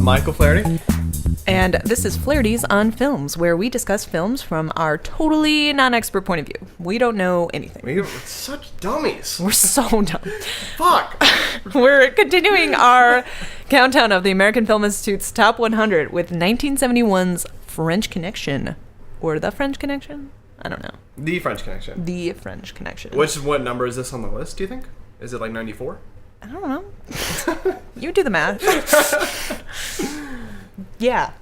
Michael Flaherty. And this is Flahertys on Films, where we discuss films from our totally non-expert point of view. We don't know anything. We're such dummies. We're so dumb. Fuck. We're continuing our countdown of the American Film Institute's Top 100 with 1971's French Connection. Or The French Connection? I don't know. The French Connection. The French Connection. What number is this on the list, do you think? Is it like 94? I don't know. You do the math. Yeah.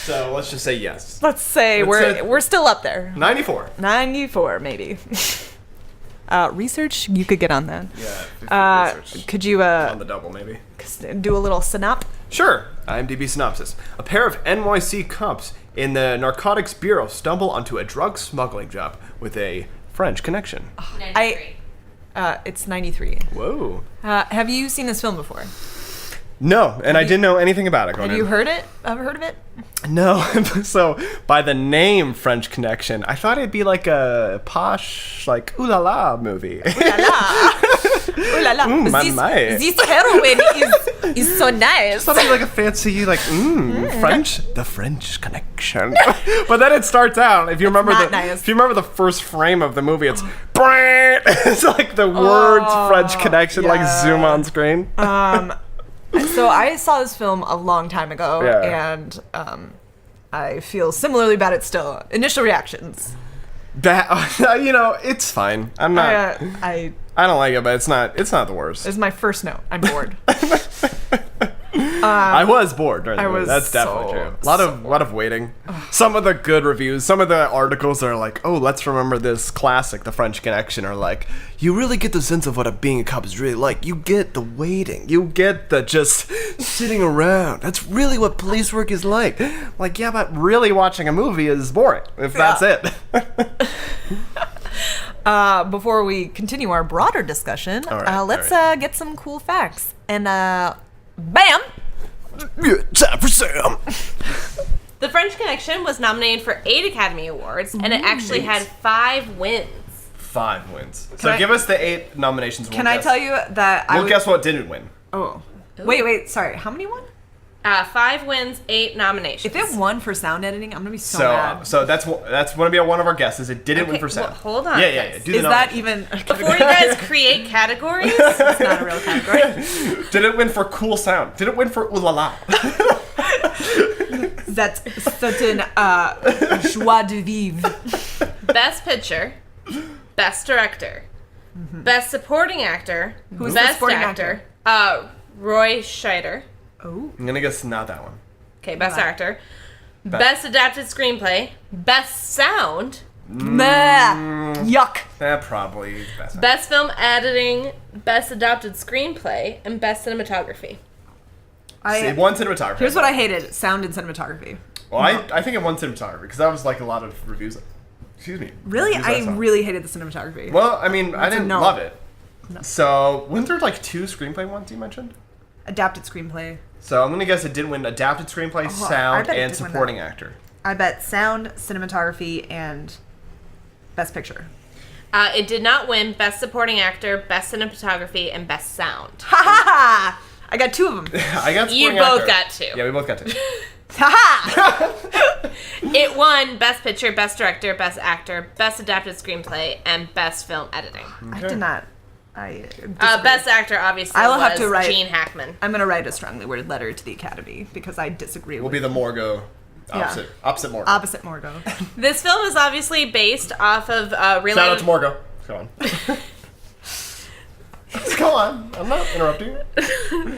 So let's just say yes. Let's say we're still up there. 94. 94, maybe. Research, you could get on that. Yeah. Research. Could you on the double, maybe. Do a little synop? Sure. IMDb synopsis. A pair of NYC cops in the Narcotics Bureau stumble onto a drug smuggling job with a French connection. 93. It's 93. Whoa. Have you seen this film before? No, and I didn't know anything about it going Have you in. heard it? Ever heard of it? No. So, by the name French Connection, I thought it'd be like a posh, like, ooh la la movie. Ooh la la. Ooh la la. My. This heroine is so nice. Something like a fancy, like, French, the French Connection. But then it starts out. If you remember nice. if you remember the first frame of the movie, it's it's like the words French Connection like zoom on screen. So I saw this film a long time ago, and I feel similarly about it still. Initial reactions. It's fine. I'm not. I don't like it, but it's not the worst. It's my first note. I'm bored. I was bored during the movie. That's definitely so, true. A lot of waiting. Some of the good reviews, some of the articles are like, oh, let's remember this classic, The French Connection, are like, you really get the sense of what being a cop is really like. You get the waiting. You get the just sitting around. That's really what police work is like. Like, yeah, but really watching a movie is boring, if that's it. Before we continue our broader discussion, let's get some cool facts. And bam! Time for Sam. The French Connection was nominated for 8 Academy Awards, and it actually had 5 wins. 5 wins. So give us the 8 nominations. Can I tell you that we'll guess what didn't win. Oh. Wait, sorry. How many won? 5 wins, 8 nominations. If it won for sound editing, I'm gonna be so mad. So that's gonna be one of our guesses. It didn't win for sound. Well, hold on. Yeah. Is that even before you guys create categories? It's not a real category. Did it win for cool sound? Did it win for ooh la la? That's such an joie de vivre. Best Picture, Best Director, Best Supporting Actor, Who's Best the supporting Actor? Roy Scheider. Oh. I'm gonna guess not that one. Okay, Best Actor. Best Adapted Screenplay. Best Sound. Yuck. That probably is best. Best Film Editing. Best Adapted Screenplay. And Best Cinematography. It won cinematography. Here's what I hated: sound and cinematography. Well, I think it won cinematography because that was like a lot of reviews. Excuse me. Really, I really hated the cinematography. Well, I mean, I didn't love it. No. So, weren't there like 2 screenplay ones you mentioned? Adapted screenplay. So I'm gonna guess it didn't win adapted screenplay, sound, and supporting actor. I bet sound, cinematography, and best picture. It did not win Best Supporting Actor, Best Cinematography, and Best Sound. Ha ha ha! I got 2 of them. I got You supporting both actor. got 2. Yeah, we both got 2. Ha ha! It won Best Picture, Best Director, Best Actor, Best Adapted Screenplay, and Best Film Editing. I did not. Best Actor, obviously, I will was have to write, Gene Hackman. I'm going to write a strongly worded letter to the Academy because I disagree We'll with be the Morgo. Opposite Morgo. Opposite Morgo. This film is obviously based off of real Shout out to Morgo. Go on. Go on. I'm not interrupting.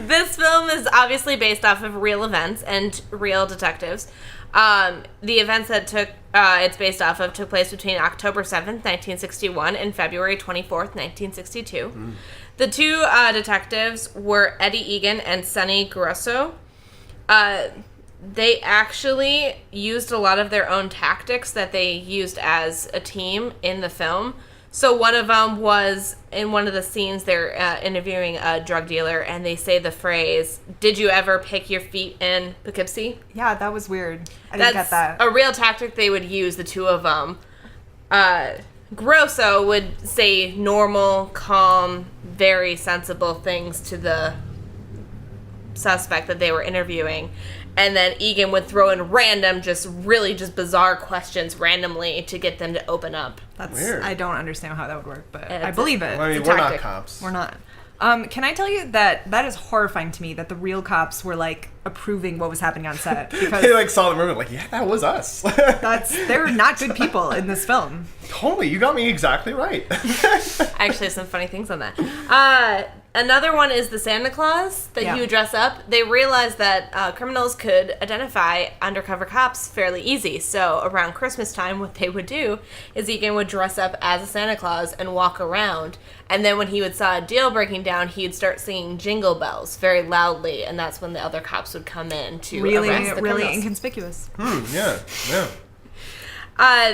This film is obviously based off of real events and real detectives. The events that it's based off of took place between October 7th, 1961 and February 24th, 1962. The 2 detectives were Eddie Egan and Sonny Grosso. They actually used a lot of their own tactics that they used as a team in the film. So one of them was, in one of the scenes, they're interviewing a drug dealer, and they say the phrase, "Did you ever pick your feet in Poughkeepsie?" Yeah, that was weird. I didn't get that. That's a real tactic they would use, the 2 of them. Grosso would say normal, calm, very sensible things to the suspect that they were interviewing. And then Egan would throw in random, just really just bizarre questions randomly to get them to open up. That's Weird. I don't understand how that would work, but It's I believe it. I mean, It's a we're not tactic. cops. We're not. Can I tell you that is horrifying to me that the real cops were like approving what was happening on set because They like saw the movie like, yeah, that was us. they're not good people in this film. Totally, you got me exactly right. I actually have some funny things on that. Another one is the Santa Claus that Yeah. he would dress up. They realized that criminals could identify undercover cops fairly easy. So around Christmas time, what they would do is Egan would dress up as a Santa Claus and walk around. And then when he would saw a deal breaking down, he'd start singing Jingle Bells very loudly. And that's when the other cops would come in to Really, arrest the really criminals. inconspicuous. Yeah.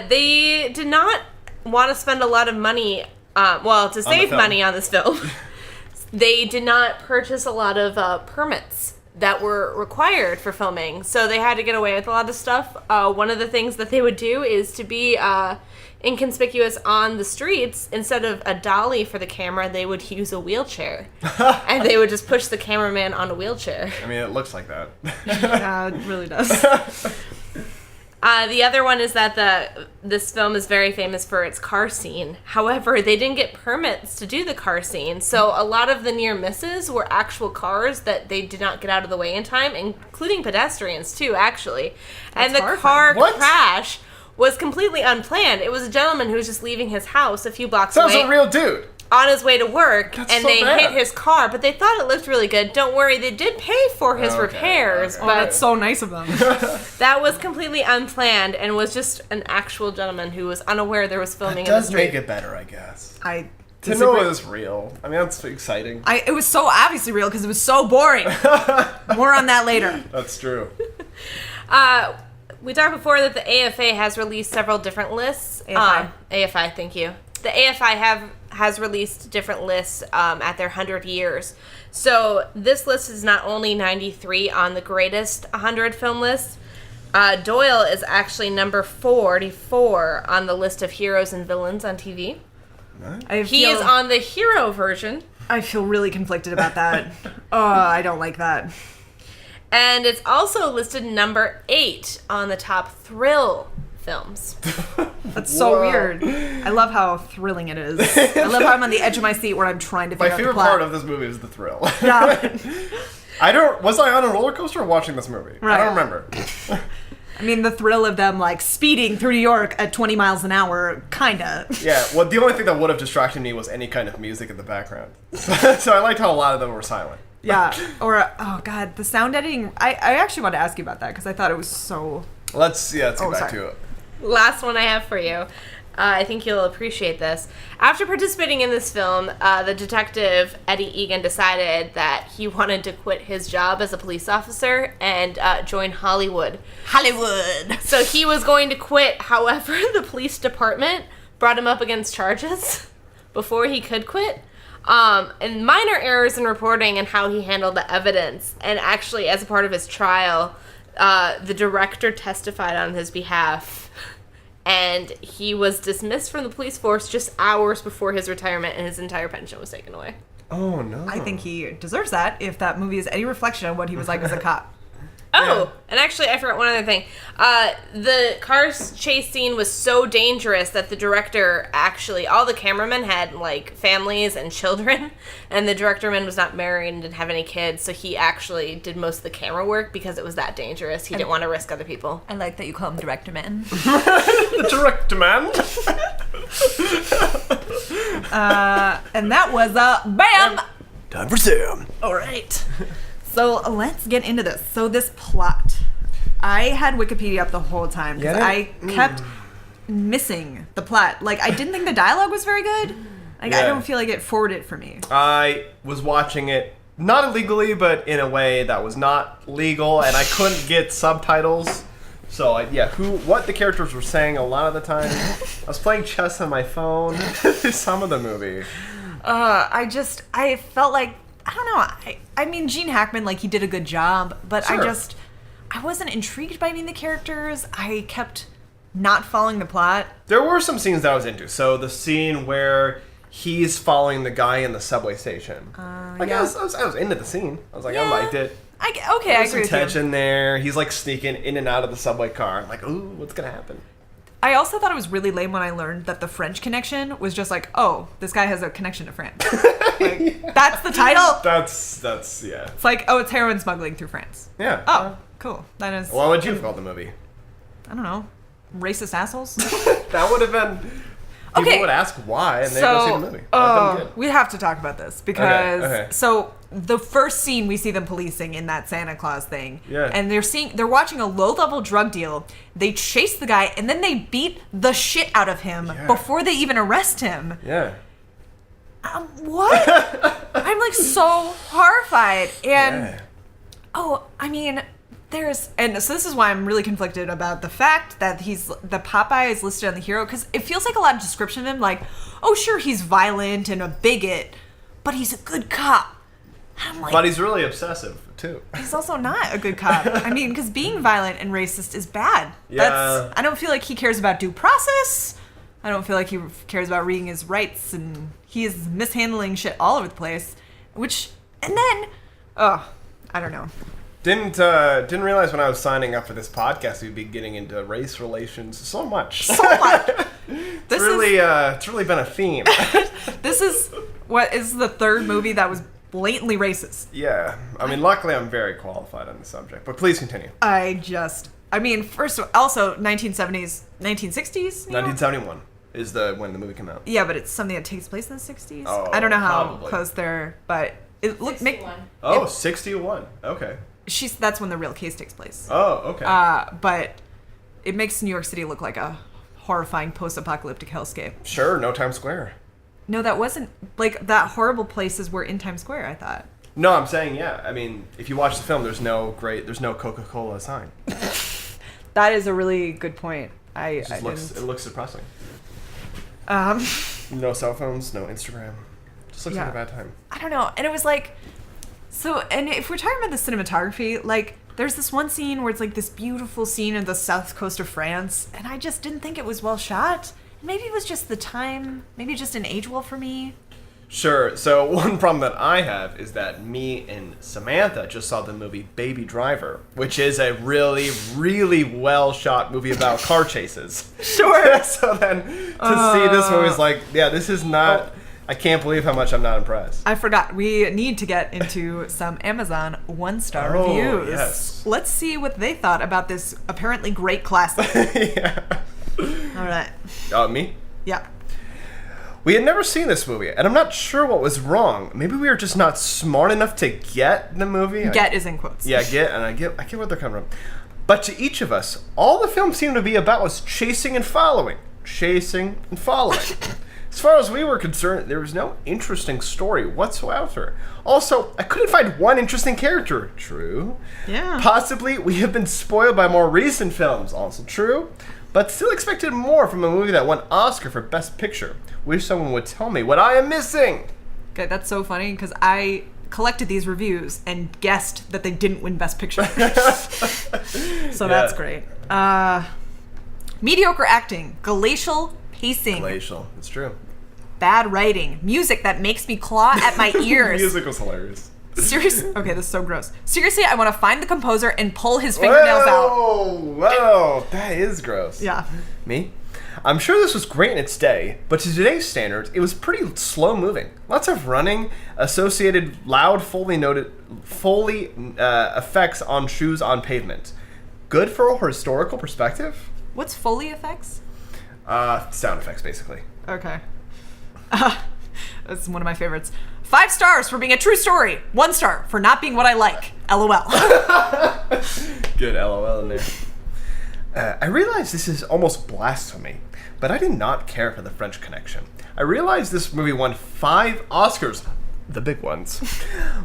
They did not want to spend a lot of money, to save film. money on this film. They did not purchase a lot of permits that were required for filming, so they had to get away with a lot of stuff. One of the things that they would do is to be inconspicuous on the streets. Instead of a dolly for the camera, they would use a wheelchair. And they would just push the cameraman on a wheelchair. I mean, it looks like that. It really does. The other one is that this film is very famous for its car scene. However, they didn't get permits to do the car scene, so a lot of the near misses were actual cars that they did not get out of the way in time, including pedestrians too, actually. And the horrifying. car What? crash was completely unplanned. It was a gentleman who was just leaving his house a few blocks Sounds away a real dude. on his way to work, That's and so they bad. hit his car, but they thought it looked really good. Don't worry, they did pay for his Okay, repairs, okay. but That's so nice of them. that was completely unplanned and was just an actual gentleman who was unaware there was filming It in the does street. make it better, I guess. I To know it was real. I mean, that's exciting. it was so obviously real because it was so boring. More on that later. That's true. We talked before that the AFA has released several different lists. AFI. AFI, thank you. The AFI has released different lists at their 100 years. So this list is not only 93 on the greatest 100 film list. Doyle is actually number 44 on the list of heroes and villains on TV. He is on the hero version. I feel really conflicted about that. Oh, I don't like that. And it's also listed number 8 on the top thrill films. That's so Whoa. weird. I love how thrilling it is. I love how I'm on the edge of my seat where I'm trying to My figure out the favorite plot. part of this movie is the thrill. Yeah. Was I on a roller coaster or watching this movie? Right. I don't remember. I mean, the thrill of them like speeding through New York at 20 miles an hour, kinda. Yeah, well, the only thing that would have distracted me was any kind of music in the background. So I liked how a lot of them were silent. Yeah. Or oh god, the sound editing. I actually want to ask you about that because I thought it was so. Let's get back sorry. to it. Last one I have for you. I think you'll appreciate this. After participating in this film, the detective Eddie Egan decided that he wanted to quit his job as a police officer and join Hollywood. Hollywood. So he was going to quit. However, the police department brought him up against charges before he could quit. And minor errors in reporting and how he handled the evidence. And actually, as a part of his trial, the director testified on his behalf. And he was dismissed from the police force just hours before his retirement, and his entire pension was taken away. Oh, no. I think he deserves that if that movie is any reflection on what he was like as a cop. Oh, and actually, I forgot one other thing. The car chase scene was so dangerous that the director all the cameramen had, like, families and children, and the directorman was not married and didn't have any kids, so he actually did most of the camera work because it was that dangerous. He didn't want to risk other people. I like that you call him director man. The direct demand. And that was BAM! Time for Sam. All right. So let's get into this. So this plot. I had Wikipedia up the whole time because Get it? I kept missing the plot. Like, I didn't think the dialogue was very good. Like, I Yeah. don't feel like it forwarded it for me. I was watching it, not illegally, but in a way that was not legal, and I couldn't get subtitles. So, what the characters were saying a lot of the time. I was playing chess on my phone. Some of the movie. I felt like, I don't know. I mean, Gene Hackman, like, he did a good job, but Sure. I wasn't intrigued by any of the characters. I kept not following the plot. There were some scenes that I was into. So, the scene where he's following the guy in the subway station. I yeah. was into the scene. I was like, I Yeah. liked it. I agree There's some with you. tension there. He's like sneaking in and out of the subway car. I'm like, ooh, what's gonna happen? I also thought it was really lame when I learned that the French Connection was just like, oh, this guy has a connection to France. Like, that's the title. That's yeah. It's like, oh, it's heroin smuggling through France. Yeah. Oh, cool. That is. What would you have called the movie? I don't know. Racist assholes. That would have been. People would ask why, and they'd go see the movie. We have to talk about this because Okay. so the first scene we see them policing in that Santa Claus thing, Yeah. and they're watching a low-level drug deal. They chase the guy, and then they beat the shit out of him before they even arrest him. Yeah. What? I'm like so horrified, and I mean. And so this is why I'm really conflicted about the fact that the Popeye is listed on the hero, because it feels like a lot of description of him, like, oh sure, he's violent and a bigot, but he's a good cop. I'm like, But he's really obsessive too. he's also not a good cop. I mean, because being violent and racist is bad. Yeah. I don't feel like he cares about due process. I don't feel like he cares about reading his rights, and he is mishandling shit all over the place. And then, I don't know. Didn't realize when I was signing up for this podcast we'd be getting into race relations so much. It's really been a theme. This is what is the third movie that was blatantly racist. Yeah. I mean, luckily I'm very qualified on the subject, but please continue. First of all, also 1970s, 1960s? 1971 is when the movie came out. Yeah, but it's something that takes place in the 60s. Oh, I don't know how probably. close they're, but it looked 61. 61. Okay. That's when the real case takes place. Oh, okay. But it makes New York City look like a horrifying post-apocalyptic hellscape. Sure, no Times Square. No, that wasn't like that. Horrible places were in Times Square, I thought. No, I'm saying yeah. I mean, if you watch the film, there's no Coca-Cola sign. That is a really good point. It looks depressing. Um, No cell phones, no Instagram. Just looks like a bad time. I don't know. And it was like, so, and if we're talking about the cinematography, like, there's this one scene where it's like this beautiful scene of the south coast of France, and I just didn't think it was well shot. Maybe it was just the time, maybe it just didn't age well for me. Sure. So one problem that I have is that me and Samantha just saw the movie Baby Driver, which is a really, really well shot movie about car chases. Sure. So then to see this movie is like, yeah, this is not. I can't believe how much I'm not impressed. I forgot. We need to get into some Amazon 1-star Oh, reviews. yes. Let's see what they thought about this apparently great classic. Yeah. All right. Me? Yeah. We had never seen this movie, and I'm not sure what was wrong. Maybe we were just not smart enough to get the movie. Get is in quotes. Yeah, I get where they're coming from. But to each of us, all the film seemed to be about was chasing and following. Chasing and following. As far as we were concerned, there was no interesting story whatsoever. Also, I couldn't find one interesting character. True. Yeah. Possibly, we have been spoiled by more recent films. Also true. But still expected more from a movie that won Oscar for Best Picture. Wish someone would tell me what I am missing. Okay, that's so funny because I collected these reviews and guessed that they didn't win Best Picture. So that's great. Mediocre acting, glacial pacing, Glacial. It's true. bad writing, music that makes me claw at my ears. Music was hilarious. Seriously, okay, this is so gross. Seriously, I want to find the composer and pull his fingernails out. Whoa, that is gross. Yeah. Me? I'm sure this was great in its day, but to today's standards, it was pretty slow moving. Lots of running, associated loud Foley effects on shoes on pavement. Good for a historical perspective? What's Foley effects? Sound effects, basically. Okay. That's one of my favorites. 5 stars for being a true story. 1 star for not being what I like. LOL. Good LOL in there. I realize this is almost blasphemy, but I did not care for the French Connection. I realized this movie won 5 Oscars, the big ones,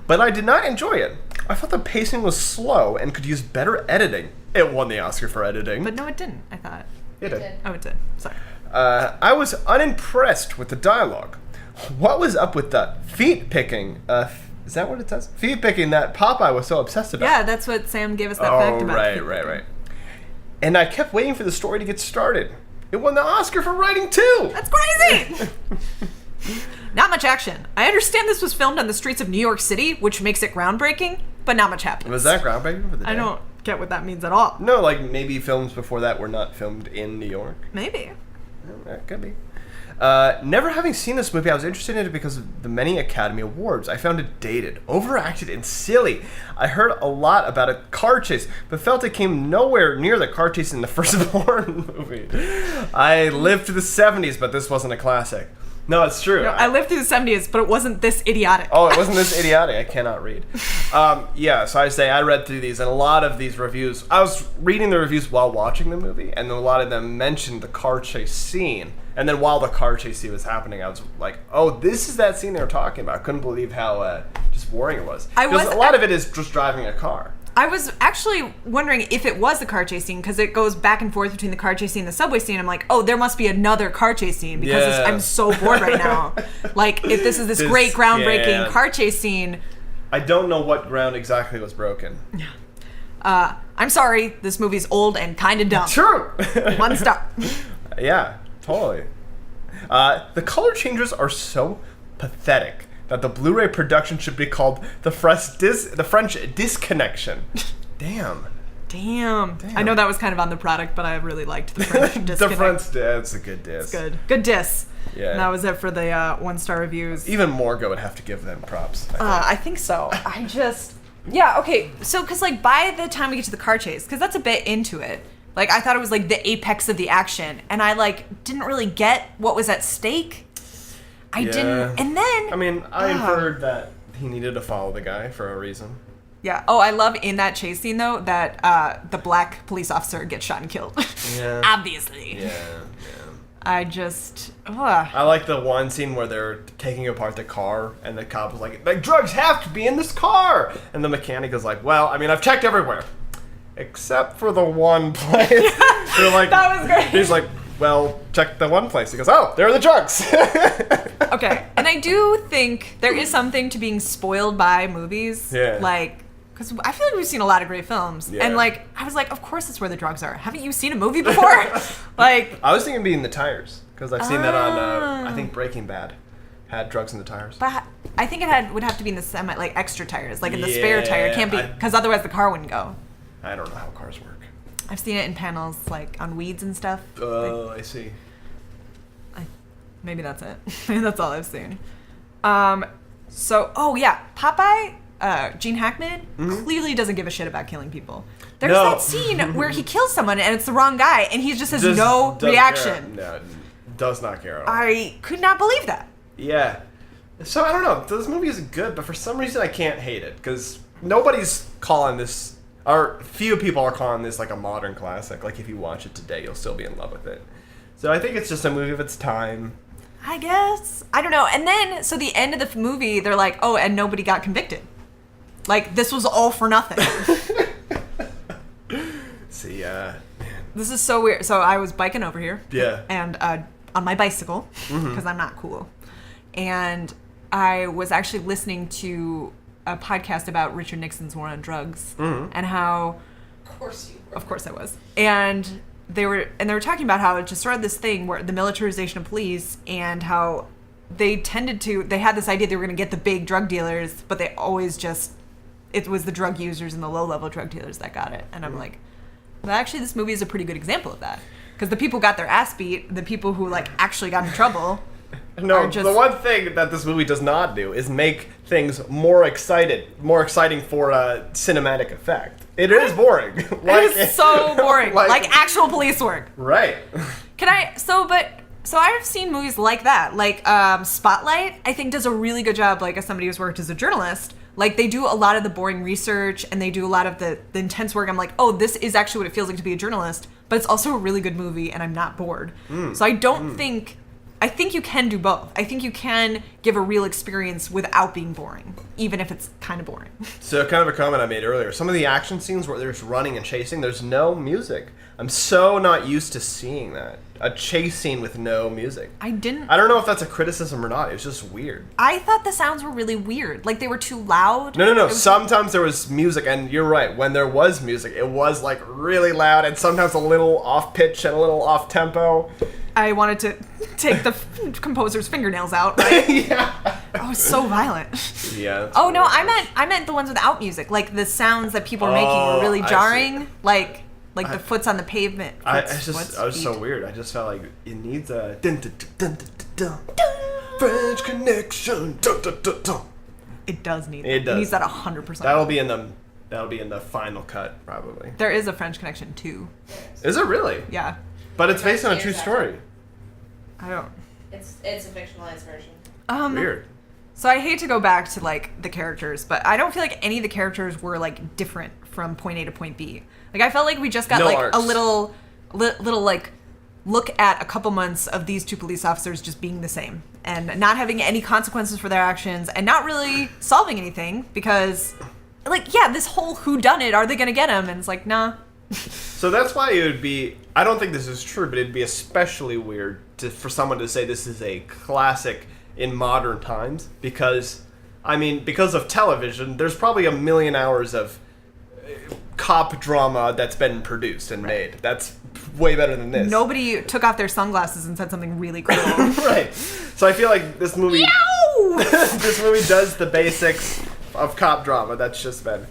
but I did not enjoy it. I thought the pacing was slow and could use better editing. It won the Oscar for editing. But no, it didn't, I thought. It did. Oh, it did. Sorry. I was unimpressed with the dialogue. What was up with the feet picking? Is that what it says? Feet picking that Popeye was so obsessed about. Yeah, that's what Sam gave us that fact about. Right. And I kept waiting for the story to get started. It won the Oscar for writing too. That's crazy! Not much action. I understand this was filmed on the streets of New York City, which makes it groundbreaking. but not much happens. Was that groundbreaking for the day? I don't get what that means at all. No, like maybe films before that were not filmed in New York. Maybe. That could be. Never having seen this movie, I was interested in it because of the many Academy Awards. I found it dated, overacted, and silly. I heard a lot about a car chase, but felt it came nowhere near the car chase in the first Bourne movie. I lived through the 70s, but this wasn't a classic. No, it's true. No, I lived through the 70s, but it wasn't this idiotic. Oh, it wasn't this idiotic. I cannot read. Yeah, so I read through these, and a lot of these reviews, I was reading the reviews while watching the movie, and a lot of them mentioned the car chase scene. And then while the car chase scene was happening, I was like, oh, this is that scene they were talking about. I couldn't believe how just boring it was. Because a lot of it is just driving a car. I was actually wondering if it was the car chase scene, because it goes back and forth between the car chase scene and the subway scene. I'm like, oh, there must be another car chase scene, because I'm so bored right now. Like, if this is this great groundbreaking car chase scene. I don't know what ground exactly was broken. I'm sorry, this movie's old and kind of dumb. True. 1 star. Yeah, totally. The color changes are so pathetic that the Blu-ray production should be called the French Disconnection. Damn. I know that was kind of on the product, but I really liked the French Disconnect. The French, it's a good diss. It's good diss. Yeah. And that was it for the 1-star reviews. Even Morgo would have to give them props. I think so. Yeah, okay. So, because, like, by the time we get to the car chase, because that's a bit into it, like, I thought it was, like, the apex of the action, and I, like, didn't really get what was at stake. I didn't, and then... I mean, I inferred that he needed to follow the guy for a reason. Yeah. Oh, I love in that chase scene, though, that the black police officer gets shot and killed. Yeah. Obviously. Yeah. I just... I like the one scene where they're taking apart the car, and the cop is like, drugs have to be in this car! And the mechanic is like, well, I mean, I've checked everywhere. Except for the one place. They're like, that was great. He's like, well, check the one place. He goes, oh, there are the drugs. Okay. And I do think there is something to being spoiled by movies. Yeah. Like, because I feel like we've seen a lot of great films. Yeah. And, like, I was like, of course that's where the drugs are. Haven't you seen a movie before? Like... I was thinking being the tires. Because I've seen that on, I think Breaking Bad had drugs in the tires. But I think it would have to be in the extra tires. Like, in the spare tire. It can't be... Because otherwise the car wouldn't go. I don't know how cars work. I've seen it in panels, like, on weeds and stuff. Oh, I see. Maybe that's it. Maybe that's all I've seen. Popeye, Gene Hackman, clearly doesn't give a shit about killing people. There's that scene where he kills someone and it's the wrong guy, and he just has no reaction. No, does not care at all. I could not believe that. Yeah. So, I don't know. This movie is good, but for some reason I can't hate it, because nobody's calling this... Or few people are calling this like a modern classic. Like, if you watch it today, you'll still be in love with it. So I think it's just a movie of its time. I guess. I don't know. And then, so the end of the movie, they're like, oh, and nobody got convicted. Like, this was all for nothing. See, man. This is so weird. So I was biking over here. Yeah. And on my bicycle, because I'm not cool. And I was actually listening to a podcast about Richard Nixon's war on drugs and how... Of course you were. Of course I was. And they were talking about how it just started this thing where the militarization of police, and how they had this idea they were going to get the big drug dealers, but they always it was the drug users and the low-level drug dealers that got it. And I'm like, well, actually, this movie is a pretty good example of that. Because the people got their ass beat, the people who, like, actually got in trouble... No, the one thing that this movie does not do is make things more exciting for a cinematic effect. It is boring. It is so boring. like actual police work. Right. So I've seen movies like that. Like Spotlight, I think, does a really good job, like, as somebody who's worked as a journalist. Like, they do a lot of the boring research, and they do a lot of the intense work. I'm like, oh, this is actually what it feels like to be a journalist, but it's also a really good movie, and I'm not bored. So I don't think... I think you can do both. I think you can give a real experience without being boring, even if it's kind of boring. So, kind of a comment I made earlier. Some of the action scenes where there's running and chasing, there's no music. I'm so not used to seeing that. A chase scene with no music. I don't know if that's a criticism or not. It's just weird. I thought the sounds were really weird. Like, they were too loud. No. Sometimes there was music, and you're right. When there was music, it was, like, really loud, and sometimes a little off-pitch and a little off-tempo. I wanted to take the composer's fingernails out. Right? Yeah. Oh, it's so violent. Yeah. Oh no, I meant the ones without music. Like the sounds that people were making were really I jarring. Like the foot's on the pavement. I was so weird. I just felt like it needs a dun, dun, dun, dun, dun, dun, French Connection. Dun, dun, dun, dun. It does need that. It does. It needs that 100%. That'll be in the final cut probably. There is a French Connection too. Is it really? Yeah. But it's based on a true story. I don't. It's a fictionalized version. Weird. So I hate to go back to like the characters, but I don't feel like any of the characters were like different from point A to point B. Like I felt like we just got No like arcs. a little like look at a couple months of these two police officers just being the same and not having any consequences for their actions and not really solving anything because like yeah, this whole whodunit, are they gonna get him? And it's like nah. So that's why it would be. I don't think this is true, but it'd be especially weird for someone to say this is a classic in modern times because, I mean, because of television, there's probably 1 million hours of cop drama that's been produced and made. That's way better than this. Nobody took off their sunglasses and said something really cool. Right. So I feel like this movie. This movie does the basics of cop drama that's just been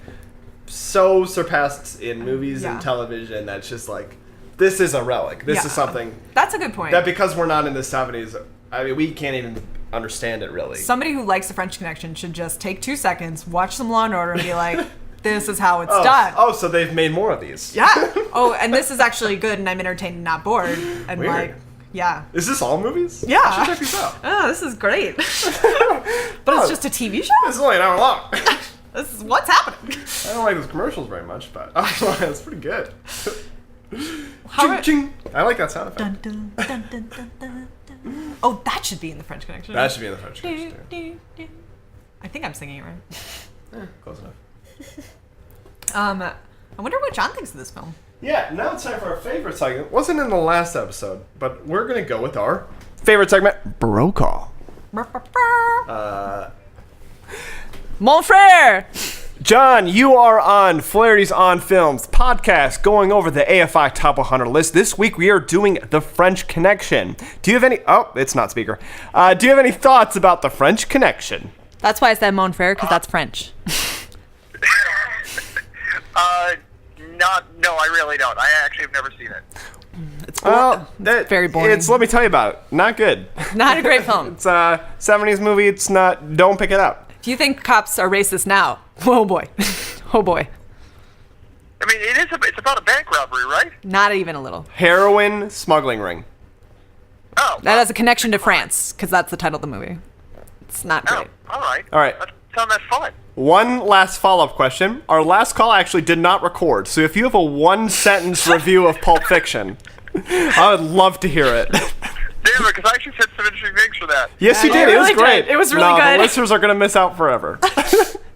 so surpassed in movies and television. That's just like, this is a relic. This is something That's a good point. that because we're not in the 70s, I mean, we can't even understand it really. Somebody who likes the French Connection should just take 2 seconds, watch some Law and Order, and be like, "This is how it's done." Oh, so they've made more of these. Yeah. Oh, and this is actually good, and I'm entertained and not bored. And Weird. like, yeah. Is this all movies? Yeah. I should check these out. Oh, this is great. But it's just a TV show. This is only an hour long. This is what's happening. I don't like those commercials very much, but it's pretty good. How Ching, ching. I like that sound effect. Dun, dun, dun, dun, dun, dun, dun. Oh, that should be in the French Connection. That should be in the French Connection, too. I think I'm singing it right. Close enough. I wonder what John thinks of this film. Yeah, now it's time for our favorite segment. Wasn't in the last episode, but we're gonna go with our favorite segment, Bro Call. Mon frère! John, you are on Flahertys on Films podcast, going over the AFI Top 100 list. This week we are doing The French Connection. Do you have any? Oh, it's not speaker. Do you have any thoughts about The French Connection? That's why I said Mon frère, because that's French. No, I really don't. I actually have never seen it. It's Very boring. Let me tell you about it. Not good. not a great film. It's a 70s movie. It's not. Don't pick it up. Do you think cops are racist now? Oh boy. Oh boy. I mean, it's about a bank robbery, right? Not even a little. Heroin smuggling ring. Oh. That has a connection to France, because that's the title of the movie. It's not Oh, great. all right. All right. That sounds fun. One last follow-up question. Our last call actually did not record, so if you have a one-sentence review of Pulp Fiction, I would love to hear it. Damn it, because I actually said some interesting things for that. Yes, you Yeah, did. you It was really great. did. It was really no, good. The listeners are going to miss out forever.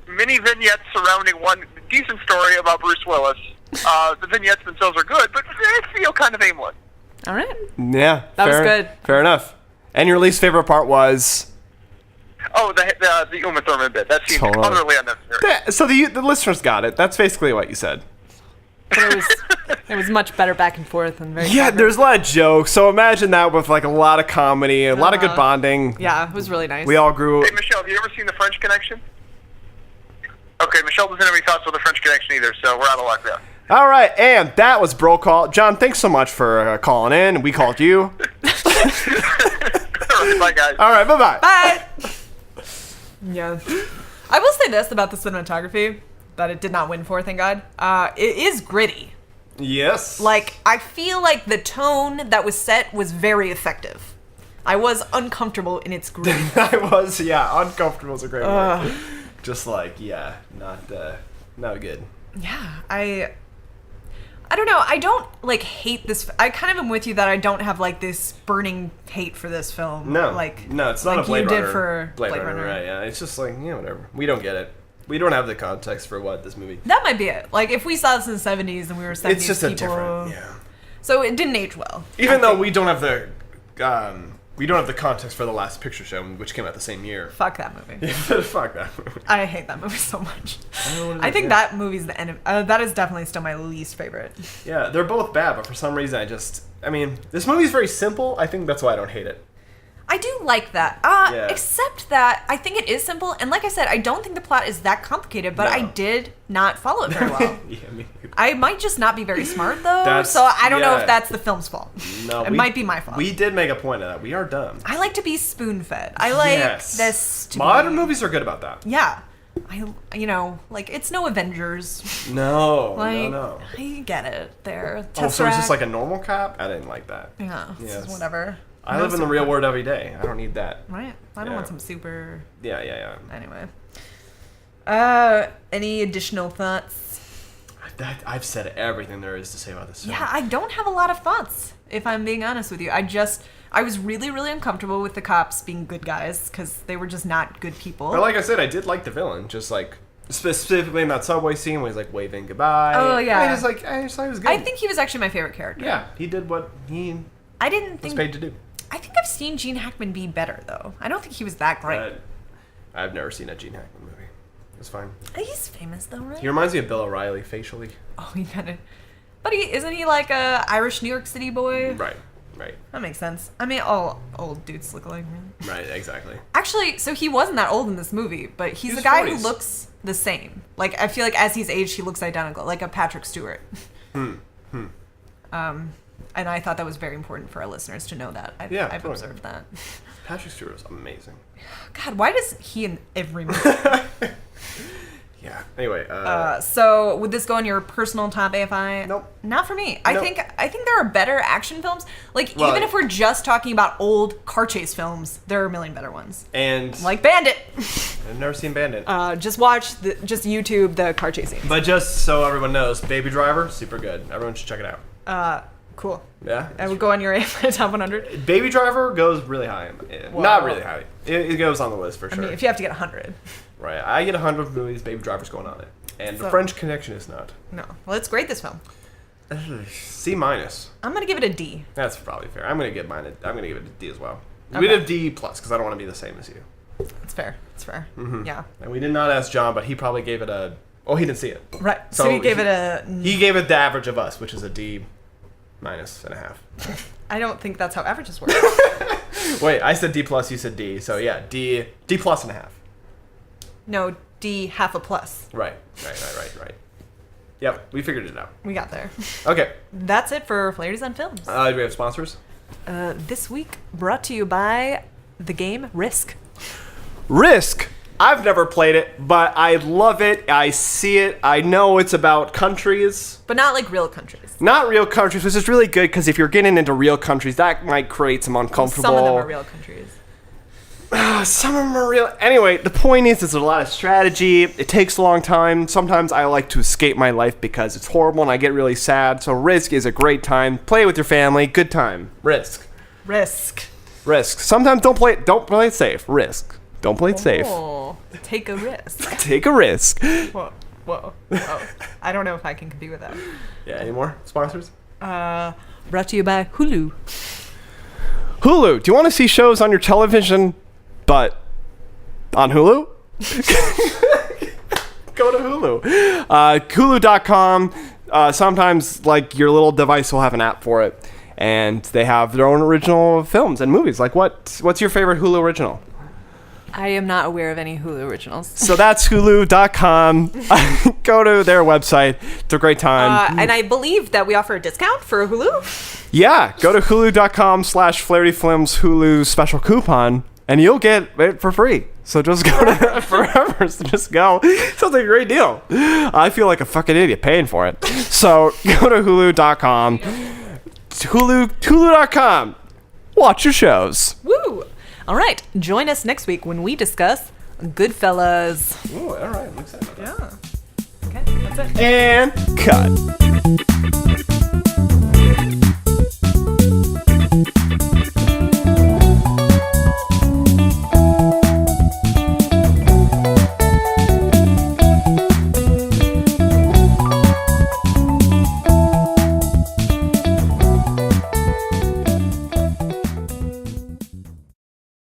Mini vignettes surrounding one decent story about Bruce Willis. The vignettes themselves are good, but they feel kind of aimless. All right. Yeah. That was good. Fair enough. And your least favorite part was? Oh, the Uma Thurman bit. That seemed Totally. utterly unnecessary. So the listeners got it. That's basically what you said. But it was much better back and forth and very Yeah, clever. there's a lot of jokes. So imagine that with like a lot of comedy, a lot of good bonding. Yeah, it was really nice. We all grew. Hey, Michelle, have you ever seen The French Connection? Okay, Michelle doesn't have any thoughts about The French Connection either, so we're out of luck there. All right, and that was Bro Call. John, thanks so much for calling in. We called you. Bye, guys. All right, bye-bye. Bye. Yeah. I will say this about the cinematography that it did not win for, thank God. It is gritty. Yes. Like, I feel like the tone that was set was very effective. I was uncomfortable in its gritty. I was, uncomfortable is a great word. Just like, not good. Yeah, I don't know. I don't like hate this. I kind of am with you that I don't have like this burning hate for this film. No, like no, it's not like a Blade you Runner. did for Blade Runner, right? Yeah, it's just like whatever. We don't get it. We don't have the context for what this movie. That might be it. Like if we saw this in the 70s and we were 70s It's just people, a different, So it didn't age well. Even though we don't have the We don't have the context for The Last Picture Show, which came out the same year. Fuck that movie. Fuck that movie. I hate that movie so much. I think that movie's the end of... that is definitely still my least favorite. Yeah, they're both bad, but for some reason I mean, this movie's very simple. I think that's why I don't hate it. I do like that. Except that I think it is simple. And like I said, I don't think the plot is that complicated, but I did not follow it very well. Yeah, me neither. I might just not be very smart, though. So I don't know if that's the film's fault. No, it might be my fault. We did make a point of that. We are dumb. I like to be spoon-fed. I like this to Modern movies are good about that. Yeah. It's no Avengers. No, no. I get it. There. Oh, so it's just like a normal cop? I didn't like that. Yeah. Yes. Whatever. I live in the real world every day. I don't need that. Right. I don't want some super... Yeah. Anyway. Any additional thoughts? I've said everything there is to say about this film. Yeah, I don't have a lot of thoughts, if I'm being honest with you. I was really, really uncomfortable with the cops being good guys, because they were just not good people. But like I said, I did like the villain, just like... Specifically in that subway scene where he's like waving goodbye. Oh, yeah. I just thought he was good. I think he was actually my favorite character. Yeah, he did what he was paid to do. I think I've seen Gene Hackman be better, though. I don't think he was that great. I've never seen a Gene Hackman movie. It's fine. He's famous, though, right? He reminds me of Bill O'Reilly facially. Oh, he kind of... But isn't he like a Irish New York City boy? Right. That makes sense. I mean, all old dudes look like him. Right, exactly. Actually, so he wasn't that old in this movie, but he's a guy who looks the same. Like, I feel like as he's aged, he looks identical, like a Patrick Stewart. And I thought that was very important for our listeners to know that. I've observed that. Patrick Stewart is amazing. God, why does he in every movie? Yeah. Anyway. So would this go in your personal top AFI? Nope. Not for me. Nope. I think there are better action films. Like, even if we're just talking about old car chase films, there are a million better ones. And like Bandit. I've never seen Bandit. Just YouTube the car chase scenes. But just so everyone knows, Baby Driver, super good. Everyone should check it out. Cool. Yeah. I would go on your top 100. Baby Driver goes really high. Not really high. It goes on the list for sure. I mean, if you have to get 100. Right. I get 100 movies, Baby Driver's going on it. And The French Connection is not. No. Well, it's great, this film. C-. I'm going to give it a D. That's probably fair. I'm going to give it a D as well. Okay. We did a D+, because I don't want to be the same as you. It's fair. Mm-hmm. Yeah. And we did not ask John, but he probably gave it a... Oh, he didn't see it. Right. So he gave it a... He gave it the average of us, which is a D- and a half. I don't think that's how averages work. Wait, I said D+, you said D. So yeah, D+ and a half. No, D half a plus. Right. Yep, we figured it out. We got there. Okay. That's it for Flahertys on Films. Do we have sponsors? This week, brought to you by the game Risk. Risk? I've never played it, but I love it. I see it. I know it's about countries. But not like real countries. Not real countries, which is really good, because if you're getting into real countries, that might create some uncomfortable... Some of them are real countries. Some of them are real. Anyway, the point is, there's a lot of strategy. It takes a long time. Sometimes I like to escape my life because it's horrible and I get really sad. So Risk is a great time. Play it with your family. Good time. Risk. Sometimes don't play it safe. Risk. Don't play it safe. Take a risk. Take a risk. Whoa. Oh, I don't know if I can compete with that. Yeah, any more sponsors? Brought to you by Hulu. Hulu. Do you want to see shows on your television, but on Hulu? Go to Hulu. Hulu.com. Sometimes, like, your little device will have an app for it, and they have their own original films and movies. Like, what's your favorite Hulu original? I am not aware of any Hulu originals. So that's Hulu.com. Go to their website. It's a great time. And I believe that we offer a discount for Hulu. Yeah. Go to Hulu.com/FlahertyFilms Hulu special coupon, and you'll get it for free. So just go to forever. So just go. Sounds like a great deal. I feel like a fucking idiot paying for it. So go to Hulu.com. Hulu.com. Watch your shows. Woo! All right, join us next week when we discuss Goodfellas. Ooh, all right, I'm excited about that. Yeah. Okay, that's it. And cut.